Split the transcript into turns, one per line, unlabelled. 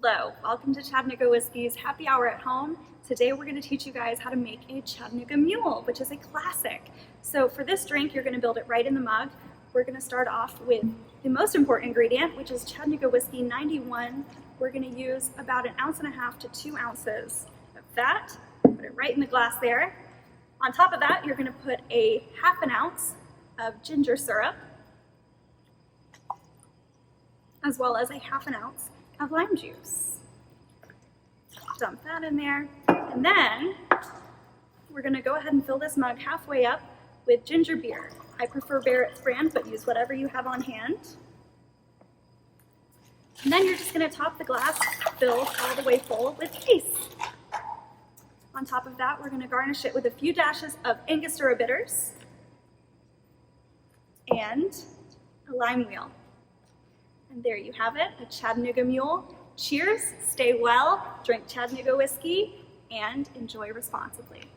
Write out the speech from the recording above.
Hello, welcome to Chattanooga Whiskey's Happy Hour at Home. Today we're going to teach you guys how to make a Chattanooga Mule, which is a classic. So for this drink, you're going to build it right in the mug. We're going to start off with the most important ingredient, which is Chattanooga Whiskey 91. We're going to use about 1.5 ounces to 2 ounces of that. Put it right in the glass there. On top of that, you're going to put a 1/2 ounce of ginger syrup, as well as a 1/2 ounce of lime juice. Dump that in there, and then we're going to go ahead and fill this mug halfway up with ginger beer. I prefer Barrett's brand, but use whatever you have on hand. And then you're just going to top the glass filled all the way full with ice. On top of that, we're going to garnish it with a few dashes of Angostura bitters and a lime wheel. And there you have it, a Chattanooga Mule. Cheers, stay well, drink Chattanooga whiskey, and enjoy responsibly.